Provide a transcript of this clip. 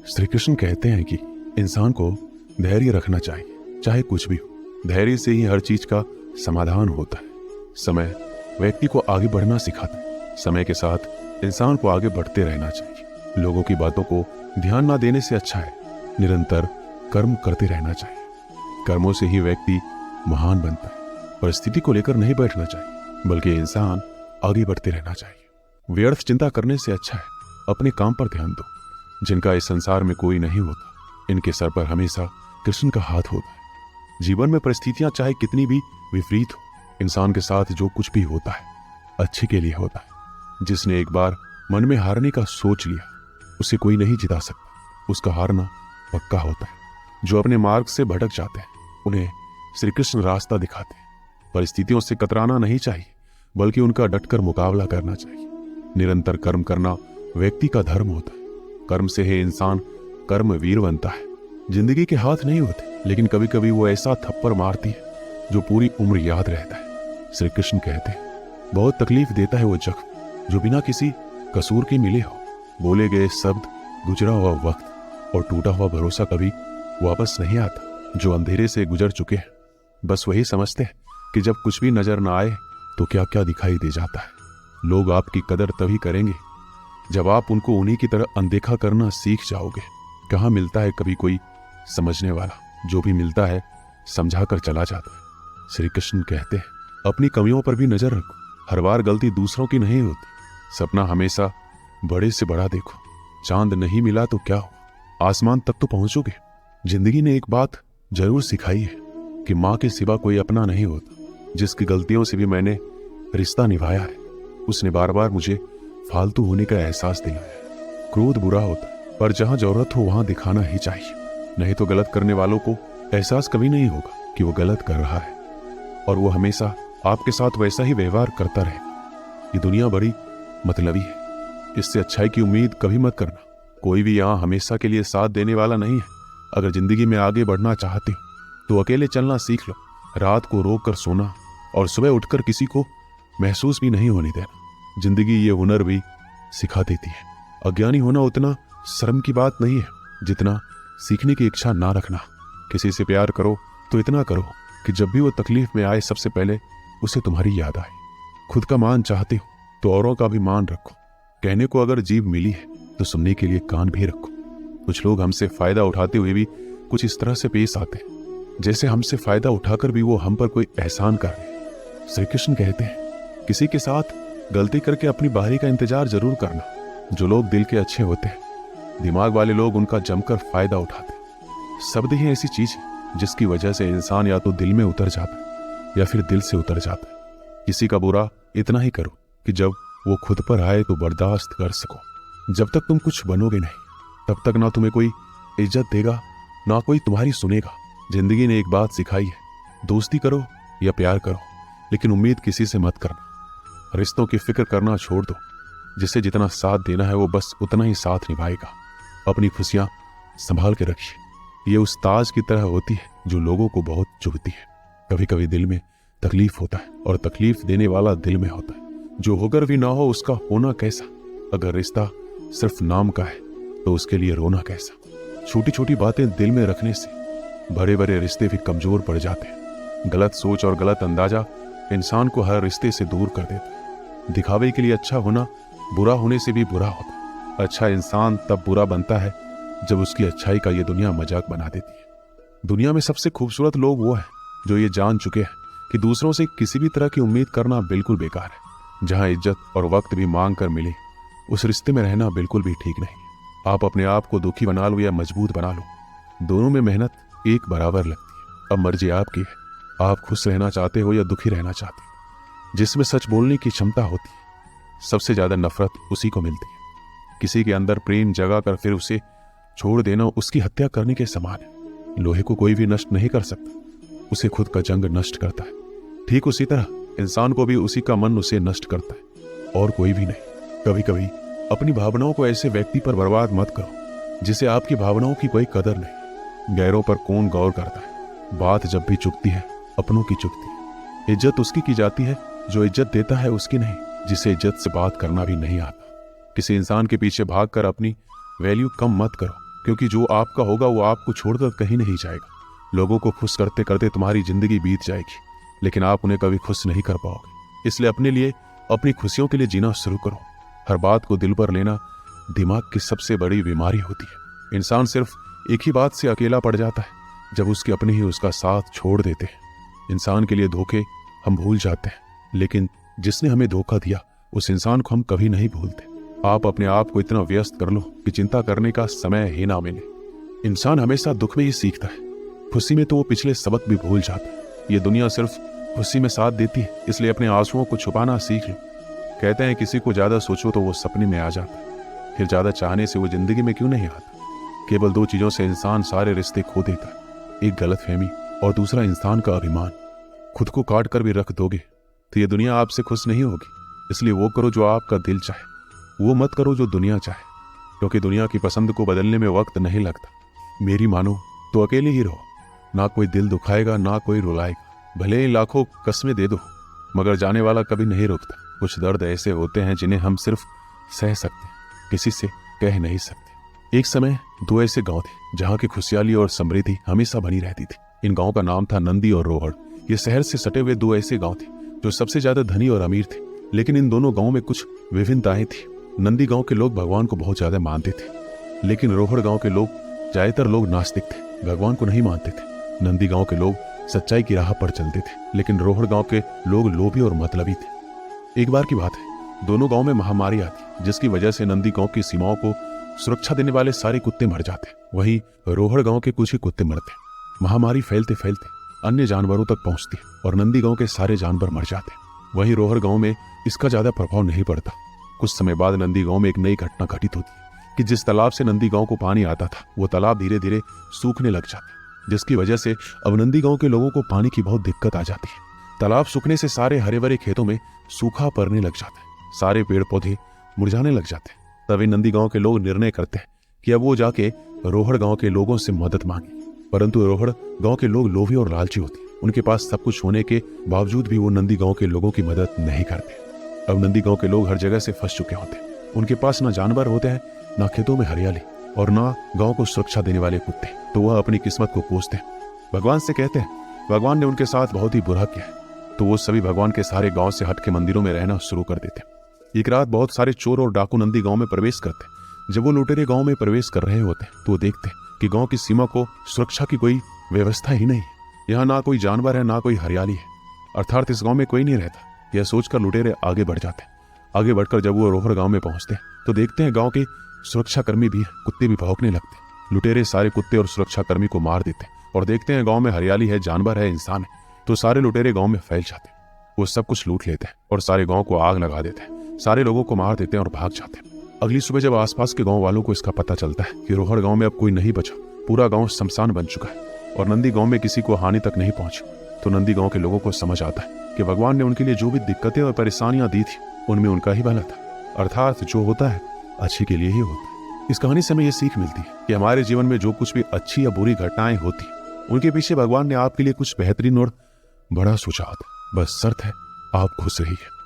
श्री कृष्ण कहते हैं कि इंसान को धैर्य रखना चाहिए, चाहे कुछ भी हो। धैर्य से ही हर चीज का समाधान होता है। समय व्यक्ति को आगे बढ़ना सिखाता है। समय के साथ इंसान को आगे बढ़ते रहना चाहिए। लोगों की बातों को ध्यान ना देने से अच्छा है निरंतर कर्म करते रहना चाहिए। कर्मों से ही व्यक्ति महान बनता है। परिस्थिति को लेकर नहीं बैठना चाहिए, बल्कि इंसान आगे बढ़ते रहना चाहिए। व्यर्थ चिंता करने से अच्छा है अपने काम पर ध्यान दो। जिनका इस संसार में कोई नहीं होता, इनके सर पर हमेशा कृष्ण का हाथ होता है। जीवन में परिस्थितियां चाहे कितनी भी विपरीत हो, इंसान के साथ जो कुछ भी होता है अच्छे के लिए होता है। जिसने एक बार मन में हारने का सोच लिया, उसे कोई नहीं जिता सकता। उसका हारना पक्का होता है। जो अपने मार्ग से भटक जाते हैं, उन्हें श्री कृष्ण रास्ता दिखाते हैं। परिस्थितियों से कतराना नहीं चाहिए, बल्कि उनका डटकर मुकाबला करना चाहिए। निरंतर कर्म करना व्यक्ति का धर्म होता है। कर्म से ही इंसान कर्मवीर बनता है। जिंदगी के हाथ नहीं होते, लेकिन कभी कभी वो ऐसा थप्पड़ मारती है जो पूरी उम्र याद रहता है। श्री कृष्ण कहते हैं, बहुत तकलीफ देता है वो जख्म जो बिना किसी कसूर के मिले हो। बोले गए शब्द, गुजरा हुआ वक्त और टूटा हुआ भरोसा कभी वापस नहीं आता। जो अंधेरे से गुजर चुके हैं, बस वही समझते हैं कि जब कुछ भी नजर ना आए तो क्या क्या दिखाई दे जाता है। लोग आपकी कदर तभी करेंगे जब आप उनको उन्हीं की तरह अनदेखा करना सीख जाओगे। कहाँ मिलता है कभी कोई समझने वाला, जो भी मिलता है समझा कर चला जाता है। श्री कृष्ण कहते हैं, अपनी कमियों पर भी नजर रखो। हर बार गलती दूसरों की नहीं होती। सपना हमेशा बड़े से बड़ा देखो। चांद नहीं मिला तो क्या हो, आसमान तक तो पहुंचोगे। जिंदगी ने एक बात जरूर सिखाई है कि माँ के सिवा कोई अपना नहीं होता। जिसकी गलतियों से भी मैंने रिश्ता निभाया है, उसने बार बार मुझे फालतू होने का एहसास दिलाया है। क्रोध बुरा होता है, पर जहां जरूरत हो वहां दिखाना ही चाहिए। नहीं तो गलत करने वालों को एहसास कभी नहीं होगा कि वो गलत कर रहा है, और वो हमेशा आपके साथ वैसा ही व्यवहार करता रहेगा। ये दुनिया बड़ी मतलबी है, इससे अच्छाई की उम्मीद कभी मत करना। कोई भी यहाँ हमेशा के लिए साथ देने वाला नहीं है। अगर जिंदगी में आगे बढ़ना चाहते हो तो अकेले चलना सीख लो। रात को रोक कर सोना और सुबह उठकर किसी को महसूस भी नहीं होने देना। जिंदगी ये हुनर भी सिखा देती है। अज्ञानी होना उतना शर्म की बात नहीं है जितना सीखने की इच्छा ना रखना। किसी से प्यार करो तो इतना करो कि जब भी वो तकलीफ में आए, सबसे पहले उसे तुम्हारी याद आए। खुद का मान चाहते हो तो औरों का भी मान रखो। कहने को अगर जीभ मिली है तो सुनने के लिए कान भी रखो। कुछ लोग हमसे फायदा उठाते हुए भी कुछ इस तरह से पेश आते हैं जैसे हमसे फायदा उठाकर भी वो हम पर कोई एहसान कर रहे हैं। श्री कृष्ण कहते हैं, किसी के साथ गलती करके अपनी बारी का इंतजार जरूर करना। जो लोग दिल के अच्छे होते हैं, दिमाग वाले लोग उनका जमकर फायदा उठाते हैं। शब्द ही ऐसी चीज है जिसकी वजह से इंसान या तो दिल में उतर जाता है या फिर दिल से उतर जाता है। किसी का बुरा इतना ही करो कि जब वो खुद पर आए तो बर्दाश्त कर सको। जब तक तुम कुछ बनोगे नहीं, तब तक ना तुम्हें कोई इज्जत देगा, ना कोई तुम्हारी सुनेगा। जिंदगी ने एक बात सिखाई है, दोस्ती करो या प्यार करो, लेकिन उम्मीद किसी से मत करना। रिश्तों की फिक्र करना छोड़ दो। जिसे जितना साथ देना है वो बस उतना ही साथ निभाएगा। अपनी खुशियां संभाल के रखिए। ये उस ताज की तरह होती है जो लोगों को बहुत चुभती है। कभी कभी दिल में तकलीफ होता है और तकलीफ देने वाला दिल में होता है। जो होकर भी ना हो उसका होना कैसा। अगर रिश्ता सिर्फ नाम का है तो उसके लिए रोना कैसा। छोटी छोटी बातें दिल में रखने से बड़े बड़े रिश्ते भी कमजोर पड़ जाते हैं। गलत सोच और गलत अंदाजा इंसान को हर रिश्ते से दूर कर देता है। दिखावे के लिए अच्छा होना बुरा होने से भी बुरा होता है। अच्छा इंसान तब बुरा बनता है जब उसकी अच्छाई का ये दुनिया मजाक बना देती है। दुनिया में सबसे खूबसूरत लोग वो हैं जो ये जान चुके हैं कि दूसरों से किसी भी तरह की उम्मीद करना बिल्कुल बेकार है। जहां इज्जत और वक्त भी मांग कर मिले, उस रिश्ते में रहना बिल्कुल भी ठीक नहीं। आप अपने आप को दुखी बना लो या मजबूत बना लो, दोनों में मेहनत एक बराबर लगती है। अब मर्जी आपकी है, आप खुश रहना चाहते हो या दुखी रहना चाहते हो। जिसमें सच बोलने की क्षमता होती है, सबसे ज्यादा नफरत उसी को मिलती है। किसी के अंदर प्रेम जगा कर फिर उसे छोड़ देना उसकी हत्या करने के समान है। लोहे को कोई भी नष्ट नहीं कर सकता, उसे खुद का जंग नष्ट करता है। ठीक उसी तरह इंसान को भी उसी का मन उसे नष्ट करता है, और कोई भी नहीं। कभी कभी अपनी भावनाओं को ऐसे व्यक्ति पर बर्बाद मत करो जिसे आपकी भावनाओं की कोई कदर नहीं। गैरों पर कौन गौर करता है। बात जब भी चुकती है अपनों की चुकती है। इज्जत उसकी की जाती है जो इज्जत देता है, उसकी नहीं जिसे इज्जत से बात करना भी नहीं आता। किसी इंसान के पीछे भागकर अपनी वैल्यू कम मत करो। क्योंकि जो आपका होगा वो आपको छोड़कर कहीं नहीं जाएगा। लोगों को खुश करते करते तुम्हारी जिंदगी बीत जाएगी, लेकिन आप उन्हें कभी खुश नहीं कर पाओगे। इसलिए अपने लिए, अपनी खुशियों के लिए जीना शुरू करो। हर बात को दिल पर लेना दिमाग की सबसे बड़ी बीमारी होती है। इंसान सिर्फ एक ही बात से अकेला पड़ जाता है, जब उसके अपने ही उसका साथ छोड़ देते हैं। इंसान के लिए धोखे हम भूल जाते हैं, लेकिन जिसने हमें धोखा दिया उस इंसान को हम कभी नहीं भूलते। आप अपने आप को इतना व्यस्त कर लो कि चिंता करने का समय ही ना मिले। इंसान हमेशा दुख में ही सीखता है, खुशी में तो वो पिछले सबक भी भूल जाता है। ये दुनिया सिर्फ खुशी में साथ देती है, इसलिए अपने आंसुओं को छुपाना सीख लो। कहते हैं किसी को ज्यादा सोचो तो वो सपने में आ जाता है, फिर ज्यादा चाहने से वो जिंदगी में क्यों नहीं आता। केवल दो चीजों से इंसान सारे रिश्ते खो देता है, एक गलतफहमी और दूसरा इंसान का अभिमान। खुद को काट कर भी रख दोगे तो ये दुनिया आपसे खुश नहीं होगी। इसलिए वो करो जो आपका दिल चाहे, वो मत करो जो दुनिया चाहे, क्योंकि दुनिया की पसंद को बदलने में वक्त नहीं लगता। मेरी मानो तो अकेले ही रहो, ना कोई दिल दुखाएगा ना कोई रुलाएगा। भले ही लाखों कस्में दे दो, मगर जाने वाला कभी नहीं रुकता। कुछ दर्द ऐसे होते हैं जिन्हें हम सिर्फ सह सकते हैं, किसी से कह नहीं सकते। एक समय दो ऐसे गांव थे जहां की खुशहाली और समृद्धि हमेशा बनी रहती थी। इन गांवों का नाम था नंदी और रोहड़। ये शहर से सटे हुए दो ऐसे गांव थे जो सबसे ज्यादा धनी और अमीर थे, लेकिन इन दोनों गांवों में कुछ विभिन्नताएं थी। नंदी गांव के लोग भगवान को बहुत ज्यादा मानते थे, लेकिन रोहड़ गांव के लोग, ज्यादातर लोग नास्तिक थे, भगवान को नहीं मानते थे। नंदी गांव के लोग सच्चाई की राह पर चलते थे, लेकिन रोहड़ गांव के लोग लोभी और मतलबी थे। एक बार की बात है, दोनों गांव में महामारी आती, जिसकी वजह से नंदी गांव की सीमाओं को सुरक्षा देने वाले सारे कुत्ते मर जाते, वहीं रोहड़ गांव के कुछ ही कुत्ते मरते। महामारी फैलते फैलते अन्य जानवरों तक पहुंचती और नंदी गांव के सारे जानवर मर जाते। वहीं रोहड़ गांव में इसका ज्यादा प्रभाव नहीं पड़ता। कुछ समय बाद नंदी गांव में एक नई घटना घटित होती है कि जिस तालाब से नंदी गांव को पानी आता था, वो तालाब धीरे धीरे सूखने लग जाता, जिसकी वजह से अब नंदी गांव के लोगों को पानी की बहुत दिक्कत आ जाती है। तालाब सूखने से सारे हरे भरे खेतों में सूखा पड़ने लग जाता है, सारे पेड़ पौधे मुरझाने लग जाते हैं। तभी नंदी गांव के लोग निर्णय करते हैं कि अब वो जाके रोहड़ गांव के लोगों से मदद मांगे। परंतु रोहड़ गांव के लोग लोभी और लालची होते, उनके पास सब कुछ होने के बावजूद भी वो नंदी गांव के लोगों की मदद नहीं करते। अब नंदी गांव के लोग हर जगह से फंस चुके होते, उनके पास ना जानवर होते हैं, ना खेतों में हरियाली और ना गांव को सुरक्षा देने वाले कुत्ते। तो वह अपनी किस्मत को कोसते हैं, भगवान से कहते हैं भगवान ने उनके साथ बहुत ही बुरा किया है। तो वो सभी भगवान के सारे गांव से हट के मंदिरों में रहना शुरू कर देते। एक रात बहुत सारे चोर और डाकू नंदी गांव में प्रवेश करते। जब वो लुटेरे गांव में प्रवेश कर रहे होते तो वो देखते कि गांव की सीमा को सुरक्षा की कोई व्यवस्था ही नहीं है। यहाँ ना कोई जानवर है, ना कोई हरियाली है, अर्थात इस गांव में कोई नहीं रहता। यह सोचकर लुटेरे आगे बढ़ जाते। आगे बढ़कर जब वो रोहड़ गांव में पहुंचते तो देखते हैं गांव के सुरक्षाकर्मी भी, कुत्ते भी भौंकने लगते। लुटेरे सारे कुत्ते और सुरक्षाकर्मी को मार देते और देखते हैं गांव में हरियाली है, जानवर है, इंसान है। तो सारे लुटेरे गांव में फैल जाते, वो सब कुछ लूट लेते हैं और सारे गांव को आग लगा देते हैं, सारे लोगों को मार देते हैं और भाग जाते हैं। अगली सुबह जब आसपास के गांव वालों को इसका पता चलता है कि रोहड़ गांव में अब कोई नहीं बचा, पूरा गांव शमशान बन चुका है और नंदी गांव में किसी को हानि तक नहीं पहुंची, तो नंदी गांव के लोगों को समझ आता है कि भगवान ने उनके लिए जो भी दिक्कतें और परेशानियां दी थी उनमें उनका ही भला था, अर्थात जो होता है अच्छे के लिए ही होता है। इस कहानी से हमें ये सीख मिलती है कि हमारे जीवन में जो कुछ भी अच्छी या बुरी घटनाएं होती उनके पीछे भगवान ने आपके लिए कुछ बेहतरीन और बड़ा सोचा होता। बस शर्त है आप खुश रहिए।